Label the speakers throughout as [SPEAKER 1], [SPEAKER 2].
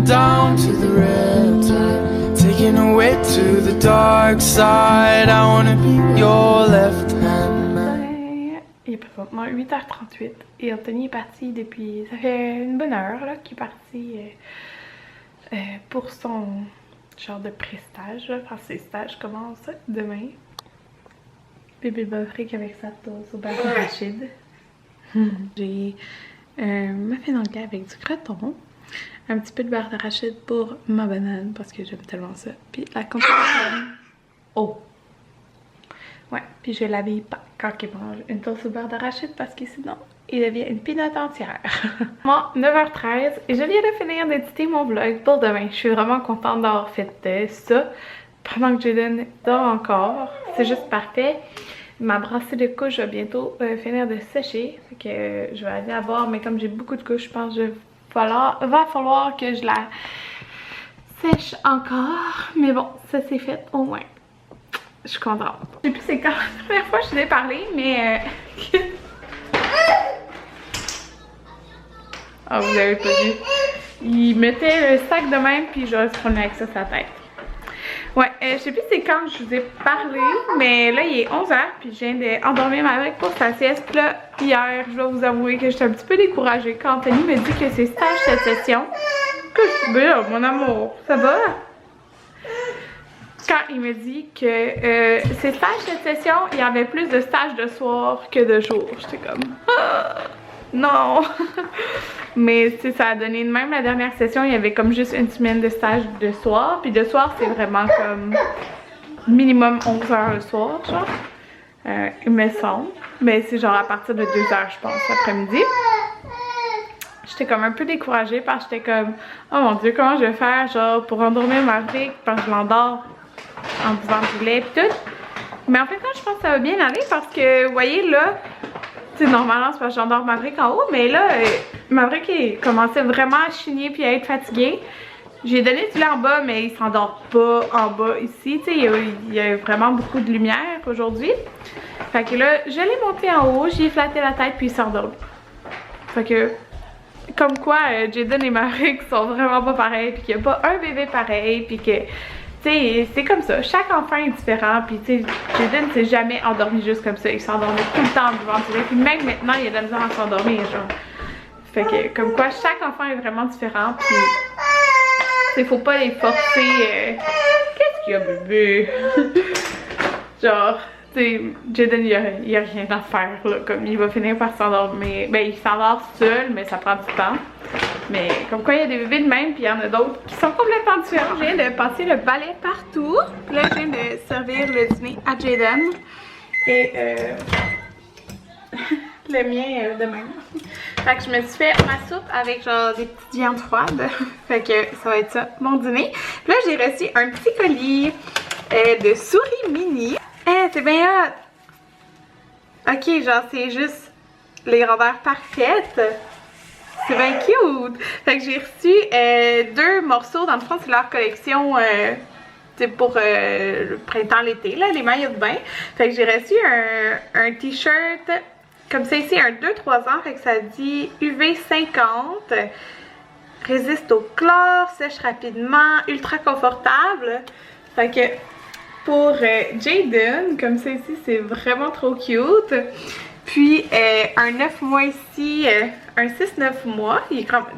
[SPEAKER 1] down to the red tide, taking away to the dark side. I wanna be your left hand man.
[SPEAKER 2] Il est présentement 8h38 et Anthony est parti depuis... Ça fait une bonne heure là qu'il est parti pour son genre de pré-stage. Enfin, ses stages commencent demain. Bébé Bafrique avec sa toast au beurre d'arachide. J'ai muffin anglais avec du croton, un petit peu de beurre d'arachide pour ma banane parce que j'aime tellement ça. Puis la composition. Oh! Ouais, puis je l'habille pas quand il mange une toast au beurre d'arachide parce que sinon il devient une pinotte entière. Bon, 9h13 et je viens de finir d'éditer mon vlog pour demain. Je suis vraiment contente d'avoir fait ça pendant que Jaden dort encore. C'est juste parfait. Ma brassée de couches va bientôt finir de sécher. Fait que je vais aller la voir, mais comme j'ai beaucoup de couches, je pense qu'il va falloir que je la sèche encore. Mais bon, ça c'est fait au moins. Je suis contente. Je sais plus c'est quand la première fois que je t'ai parlé, mais... Ah, vous avez pas vu. Il mettait le sac de même, puis je se promenait avec ça sur la tête. Ouais, je sais plus c'est quand je vous ai parlé, mais là il est 11h, puis je viens d'endormir Maverick pour sa sieste. Puis là, hier, je dois vous avouer que j'étais un petit peu découragée quand Anthony me dit que c'est stage cette session. Ben, mon amour, ça va? Quand il me dit que c'est stage cette session, il y avait plus de stages de soir que de jour. J'étais comme... Ah, non! Mais tu sais, ça a donné de même la dernière session, il y avait comme juste une semaine de stage de soir. Puis de soir, c'est vraiment comme minimum 11 heures le soir, genre. Il me semble. Mais c'est genre à partir de 2 heures, je pense, l'après-midi. J'étais comme un peu découragée parce que j'étais comme... Oh mon Dieu, comment je vais faire, genre, pour endormir Maverick parce que je l'endors en buvant du lait et tout. Mais en fait, quand je pense que ça va bien aller parce que, vous voyez, là... Tu sais, normalement, c'est parce que j'endors Maverick en haut, mais là, Maverick il commençait vraiment à chigner puis à être fatigué. J'ai donné du lait en bas, mais il s'endort pas en bas ici. Tu sais, il y a vraiment beaucoup de lumière aujourd'hui. Fait que là, je l'ai monté en haut, j'ai flatté la tête puis il s'est endormi. Fait que, comme quoi, Jaden et Maverick sont vraiment pas pareils, puis qu'il n'y a pas un bébé pareil, puis que... Tu sais, c'est comme ça. Chaque enfant est différent. Puis, tu sais, Jaden s'est jamais endormi juste comme ça. Il s'endormait tout le temps en buvant du lait. Puis, même maintenant, il a de la misère à s'endormir, genre. Fait que, comme quoi, chaque enfant est vraiment différent. Puis, tu sais, faut pas les forcer. Qu'est-ce qu'il y a, bébé? Genre, tu sais, Jaden, il y a rien à faire, là. Comme, il va finir par s'endormir. Ben, il s'endort seul, mais ça prend du temps. Mais comme quoi il y a des bébés de même, puis il y en a d'autres qui sont complètement différents. Je viens de passer le balai partout. Puis là, je viens de servir le dîner à Jaden. Et le mien de même. Fait que je me suis fait ma soupe avec genre des petites viandes froides. Fait que ça va être ça, mon dîner. Puis là, j'ai reçu un petit colis de souris mini. C'est bien hot! Ok, genre c'est juste les grandeurs parfaites. C'est bien cute! Fait que j'ai reçu 2 morceaux, dans le fond c'est leur collection pour le printemps-l'été, là, les maillots de bain. Fait que j'ai reçu un t-shirt comme ça ici, un 2-3 ans, fait que ça dit UV 50, résiste au chlore, sèche rapidement, ultra confortable. Fait que pour Jaden, comme ça ici, c'est vraiment trop cute. Puis un 9 mois ici, un 6-9 mois,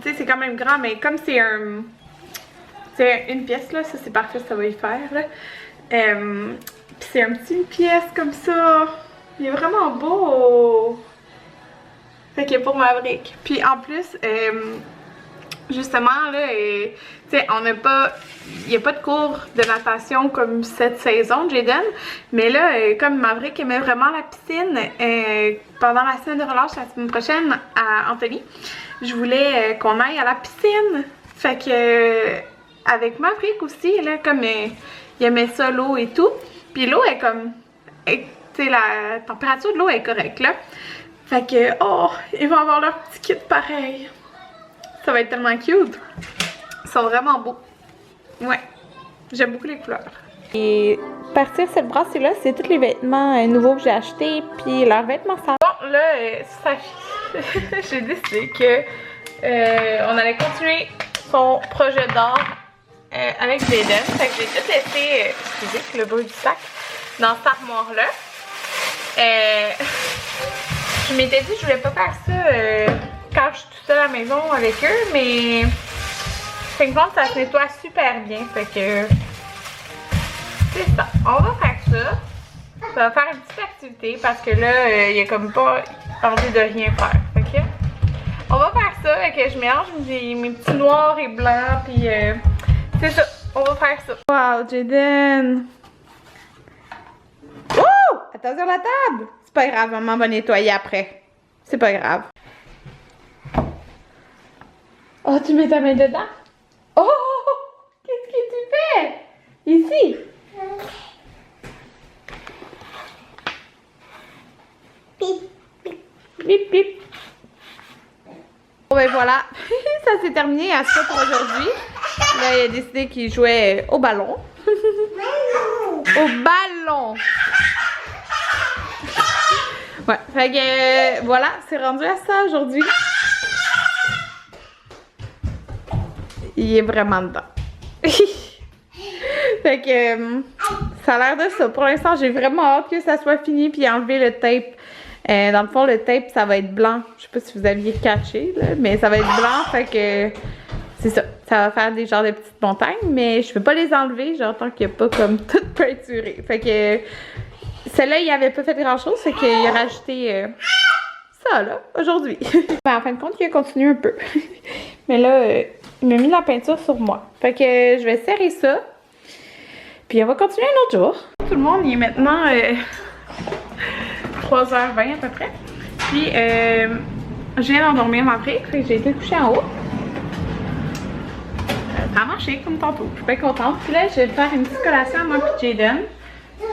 [SPEAKER 2] c'est quand même grand, mais comme c'est une pièce là, ça c'est parfait, ça va y faire là. Puis c'est un petit pièce comme ça, il est vraiment beau. Fait que pour Maverick. Puis en plus, justement là, tu sais, on n'a pas, il n'y a pas de cours de natation comme cette saison, Jaden, mais là, comme Maverick aimait vraiment la piscine, pendant la semaine de relâche la semaine prochaine à Anthony, je voulais qu'on aille à la piscine. Fait que avec Maverick aussi, là, comme il aimait ça, l'eau et tout, puis l'eau est comme, tu sais, la température de l'eau est correcte là. Fait que, oh, ils vont avoir leur petit kit pareil. Ça va être tellement cute. Ils sont vraiment beaux. Ouais. J'aime beaucoup les couleurs. Et partir cette brassée-là, c'est tous les vêtements nouveaux que j'ai achetés. Puis leurs vêtements ça. Bon, là, j'ai décidé que on allait continuer son projet d'art avec Jaden. Fait que j'ai tout laissé, excusez le bruit du sac, dans cette armoire-là. Je m'étais dit que je voulais pas faire ça quand je suis toute seule à la maison avec eux, mais compte, ça se nettoie super bien. Fait que c'est ça. On va faire ça. Ça va faire une petite activité parce que là, il y a comme pas envie de rien faire. Fait que on va faire ça. Fait que je mélange mes petits noirs et blancs. Puis c'est ça. On va faire ça. Wow, Jaden! Oh! Attention à la table! C'est pas grave, maman va nettoyer après. C'est pas grave. Oh, tu mets ta main dedans? Oh! Qu'est-ce que tu fais? Ici? Pip, pip. Bon ben voilà, ça s'est terminé à ça pour aujourd'hui. Là, il a décidé qu'il jouait au ballon. Au ballon! Ouais, fait que voilà, c'est rendu à ça aujourd'hui. Il est vraiment dedans. Fait que ça a l'air de ça. Pour l'instant, j'ai vraiment hâte que ça soit fini puis enlever le tape. Dans le fond, le tape, ça va être blanc. Je sais pas si vous aviez catché, là, mais ça va être blanc, fait que c'est ça. Ça va faire des genres de petites montagnes, mais je peux pas les enlever, genre tant qu'il n'y a pas comme tout peinturé. Fait que celle-là, il avait pas fait grand-chose, fait qu'il a rajouté ça, là, aujourd'hui. Ben, en fin de compte, il a continué un peu. Mais là, il m'a mis la peinture sur moi. Fait que je vais serrer ça. Puis on va continuer un autre jour. Tout le monde, il est maintenant 3h20 à peu près. Puis je viens d'endormir ma brique. Fait que j'ai été coucher en haut. Ça a marché comme tantôt. Je suis bien contente. Puis là, je vais faire une petite collation à moi et Jaden.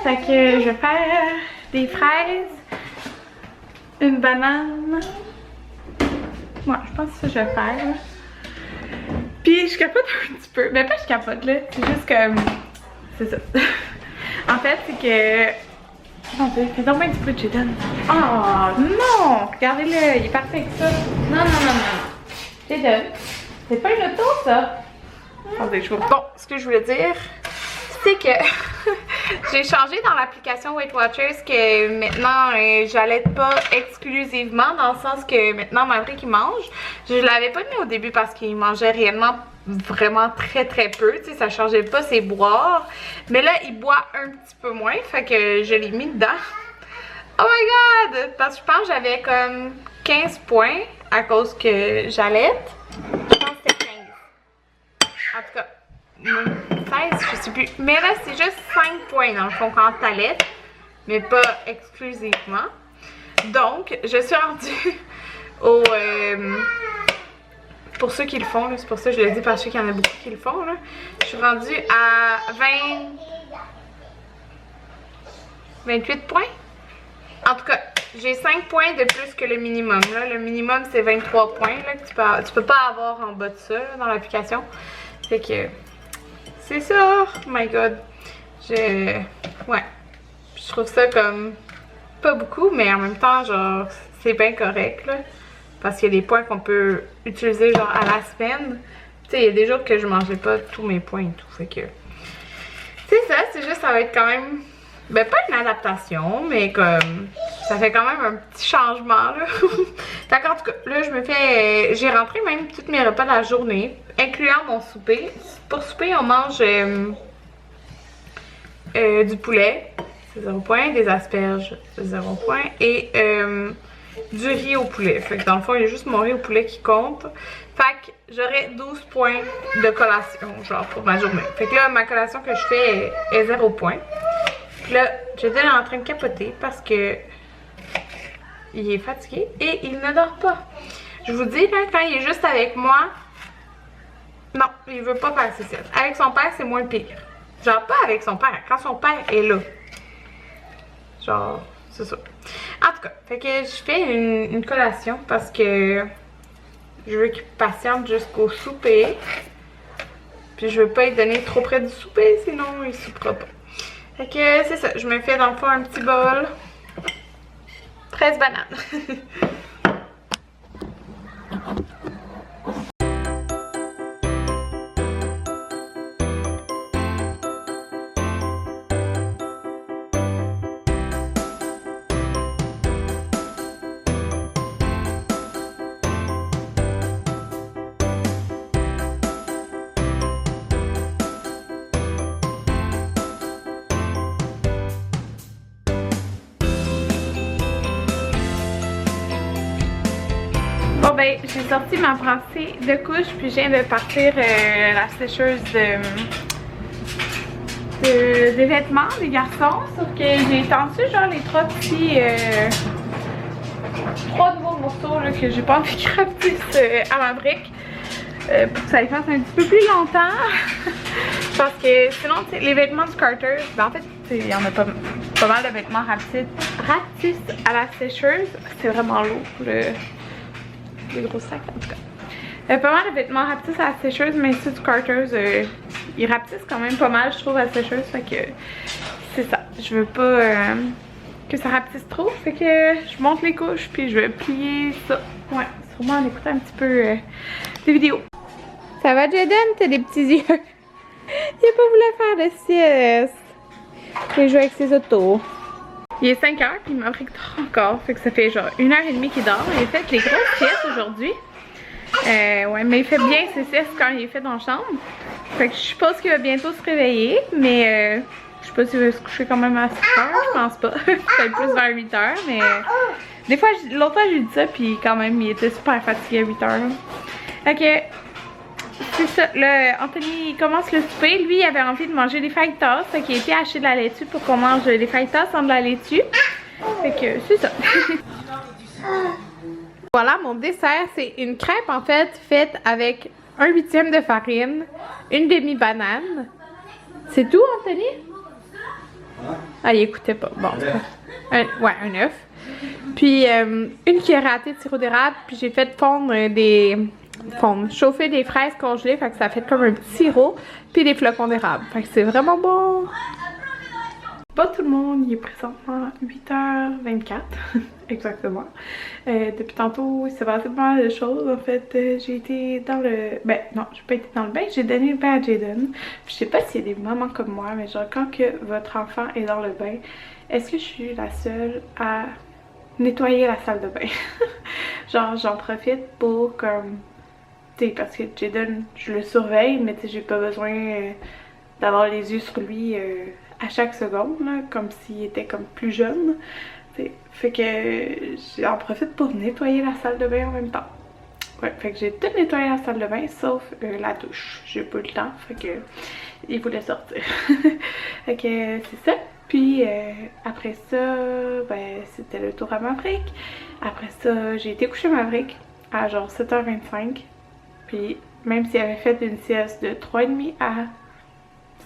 [SPEAKER 2] Fait que je vais faire des fraises, une banane. Ouais, je pense que c'est ça que je vais faire. Puis je capote un petit peu. Mais pas je capote là. C'est juste que. C'est ça. En fait, c'est que. Attendez, fais donc bien du bruit de Jaden. Oh non! Regardez-le, il est parfait avec ça. Non, non, non, non. Jaden, c'est pas une auto ça. Attendez, je vois. Bon, ce que je voulais dire, c'est que j'ai changé dans l'application Weight Watchers que maintenant j'allais pas exclusivement, dans le sens que maintenant Maverick il mange. Je l'avais pas mis au début parce qu'il mangeait réellement vraiment très très peu, tu sais, ça changeait pas ses boires. Mais là il boit un petit peu moins, fait que je l'ai mis dedans. Oh my god! Parce que je pense que j'avais comme 15 points à cause que j'allaite. Je pense que c'était 15. En tout cas, 16, je sais plus. Mais là, c'est juste 5 points dans le fond quand t'allaites, mais pas exclusivement. Donc, je suis rendue au... pour ceux qui le font, c'est pour ça que je le dis parce qu'il y en a beaucoup qui le font. Là. Je suis rendue à 28 points. En tout cas, j'ai 5 points de plus que le minimum. Là. Le minimum, c'est 23 points là, que tu peux pas avoir en bas de ça là, dans l'application. Fait que c'est ça. Oh my god. Ouais. Je trouve ça comme pas beaucoup, mais en même temps, genre, c'est bien correct, là. Parce qu'il y a des points qu'on peut utiliser, genre, à la semaine. Tu sais, il y a des jours que je mangeais pas tous mes points et tout. Fait que. C'est ça, c'est juste, ça va être quand même. Ben, pas une adaptation, mais comme. Ça fait quand même un petit changement, là. Fait qu'en tout cas, là, je me fais. J'ai rentré même tous mes repas de la journée, incluant mon souper. Pour souper, on mange du poulet, c'est 0 point, des asperges, 0 point, et du riz au poulet. Fait que dans le fond, il y a juste mon riz au poulet qui compte. Fait que j'aurai 12 points de collation, genre, pour ma journée. Fait que là, ma collation que je fais est 0 point. Puis là, j'étais en train de capoter parce que il est fatigué et il ne dort pas. Je vous dis, là, quand il est juste avec moi, non, il veut pas faire ses siestes. Avec son père, c'est moins pire. Genre, pas avec son père, quand son père est là. Genre, c'est ça. En tout cas, fait que je fais une collation parce que je veux qu'il patiente jusqu'au souper. Puis je veux pas lui donner trop près du souper, sinon il soupera pas. Fait que c'est ça, je me fais dans le fond un petit bol. 13 bananes. ben, j'ai sorti ma brassée de couches, puis je viens de partir la sécheuse des vêtements des garçons. Sauf que j'ai tendu genre les trois nouveaux morceaux là, que j'ai pas envie de crafter à ma brique. Pour que ça les fasse un petit peu plus longtemps. Parce que sinon, les vêtements du Carter, ben en fait, il y en a pas mal de vêtements ratisses à la sécheuse. C'est vraiment lourd, les gros sacs en tout cas. Il y a pas mal de vêtements ratisses à la sécheuse, mais ceux du Carter, ils rapetissent quand même pas mal, je trouve, à la sécheuse. Fait que c'est ça. Je veux pas que ça rapetisse trop. Fait que je monte les couches, puis je vais plier ça. Ouais, sûrement en écoutant un petit peu des vidéos. Ça va, Jaden? T'as des petits yeux. Il a pas voulu faire de sieste. Il joue avec ses autos. Il est 5 h puis il m'a pris encore. Fait que ça fait genre 1h30 qu'il dort. Il a fait les grosses siestes aujourd'hui. Ouais, mais il fait bien ses siestes quand il est fait dans la chambre. Fait que je suppose qu'il va bientôt se réveiller. Mais je sais pas s'il va se coucher quand même à 6 h. Je pense pas. Peut-être plus vers 8 h. Mais des fois, l'autre fois j'ai dit ça. Puis quand même, il était super fatigué à 8 h. Ok. C'est ça, là, Anthony il commence le souper. Lui, il avait envie de manger des fajitas. Fait qu'il a été acheter de la laitue pour qu'on mange des fajitas sans de la laitue. Fait que c'est ça. Voilà, mon dessert, c'est une crêpe en fait faite avec 1/8 de farine, une demi-banane. C'est tout, Anthony? Ah, il écoutait pas. Bon, un œuf. Puis une cuillère à thé de sirop d'érable. Puis j'ai fait chauffer des fraises congelées, fait que ça fait comme un petit sirop, puis des flocons d'érable. Fait que c'est vraiment bon. Pas tout le monde, il est présentement 8h24, exactement. Depuis tantôt, il s'est passé pas mal de choses. En fait, j'ai été dans le... Ben non, j'ai pas été dans le bain, j'ai donné le bain à Jaden. Je sais pas s'il y a des moments comme moi, mais genre quand que votre enfant est dans le bain, est-ce que je suis la seule à nettoyer la salle de bain? Genre, j'en profite pour comme... parce que Jaden, je le surveille, mais j'ai pas besoin d'avoir les yeux sur lui à chaque seconde, là, comme s'il était comme plus jeune. T'sais. Fait que j'en profite pour nettoyer la salle de bain en même temps. Ouais, fait que j'ai tout nettoyé la salle de bain, sauf la douche. J'ai pas eu le temps, fait que il voulait sortir. Fait que c'est ça. Puis après ça, ben c'était le tour à Maverick. Après ça, j'ai été coucher Maverick à genre 7h25. Puis même s'il avait fait une sieste de 3h30 à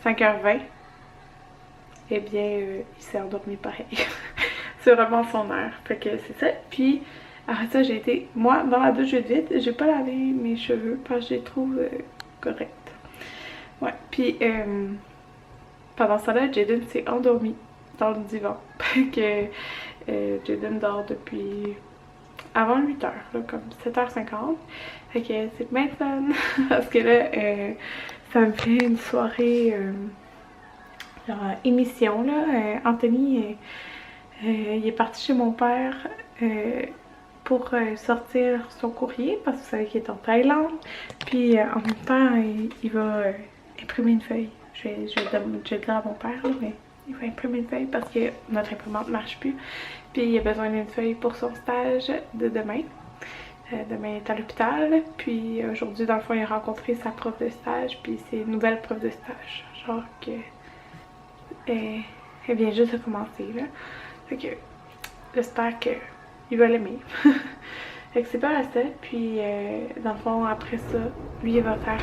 [SPEAKER 2] 5h20, eh bien il s'est endormi pareil. C'est vraiment son heure. Fait que c'est ça. Puis après ça, j'ai été, moi, dans la douche vite. J'ai pas lavé mes cheveux parce que je les trouve corrects. Ouais. Puis pendant ça là, Jaden s'est endormi dans le divan. Fait que Jaden dort depuis avant 8h, là, comme 7h50. Fait que c'est bien fun parce que là, ça me fait une soirée genre émission là. Anthony, il est parti chez mon père pour sortir son courrier parce que vous savez qu'il est en Thaïlande. Puis en même temps, il va imprimer une feuille. Je vais le dire à mon père là, mais il va imprimer une feuille parce que notre imprimante ne marche plus. Puis il a besoin d'une feuille pour son stage de demain. Demain il est à l'hôpital, puis aujourd'hui dans le fond il a rencontré sa prof de stage, puis c'est une nouvelle prof de stage, genre que elle vient juste de commencer là, fait que j'espère qu'il va l'aimer. Fait que c'est pas la seule, puis dans le fond après ça, lui il va faire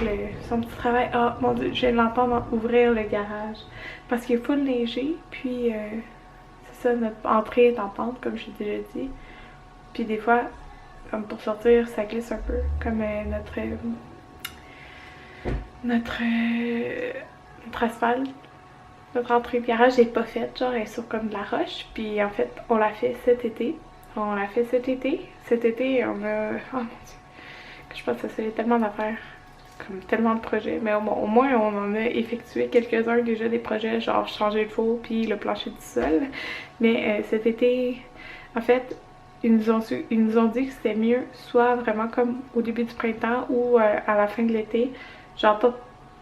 [SPEAKER 2] son petit travail. Ah mon dieu, je viens de l'entendre ouvrir le garage, parce qu'il est full léger, puis c'est ça, notre entrée est en pente comme j'ai déjà dit, puis des fois comme pour sortir, ça glisse un peu, comme notre asphalte. Notre entrée de garage n'est pas faite, genre elle est sur comme de la roche, puis en fait on l'a fait cet été. Cet été on a... Oh mon dieu, je pense que ça c'est tellement d'affaires, comme tellement de projets, mais au moins on en a effectué quelques-uns déjà des projets, genre changer le four puis le plancher du sol. Mais cet été, en fait, ils nous ont dit que c'était mieux soit vraiment comme au début du printemps ou à la fin de l'été, genre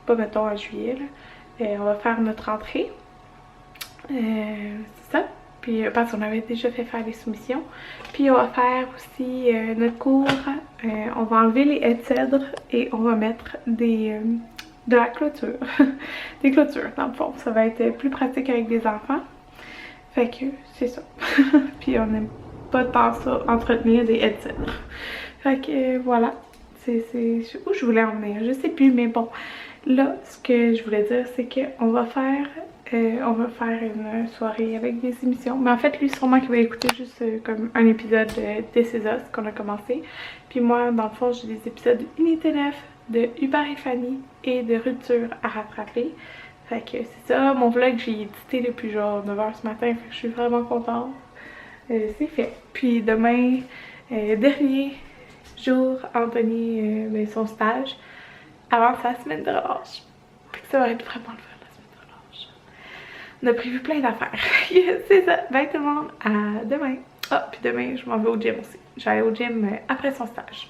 [SPEAKER 2] pas mettons en juillet là. On va faire notre entrée, c'est ça. Puis parce qu'on avait déjà fait faire les soumissions. Puis on va faire aussi notre cours. On va enlever les haies de cèdre et on va mettre de la clôture. Des clôtures dans le fond. Ça va être plus pratique avec des enfants. Fait que c'est ça. Puis on n'aime pas tant ça, entretenir des haies de cèdre. Fait que voilà. C'est où je voulais en venir, je sais plus, mais bon. Là, ce que je voulais dire, c'est qu'on va faire une soirée avec des émissions. Mais en fait, lui, sûrement qu'il va écouter juste comme un épisode de This Is Us qu'on a commencé. Puis moi, dans le fond, j'ai des épisodes Unité 9, de Hubert et Fanny et de Rupture à rattraper. Fait que c'est ça, mon vlog, j'ai édité depuis genre 9h ce matin, fait que je suis vraiment contente. C'est fait. Puis demain, dernier jour, Anthony, son stage, avant sa semaine de relâche. Fait que ça va être vraiment le fun, la semaine de relâche. On a prévu plein d'affaires. C'est ça. Bye tout le monde, à demain. Ah, puis demain, je m'en vais au gym aussi. J'allais au gym après son stage.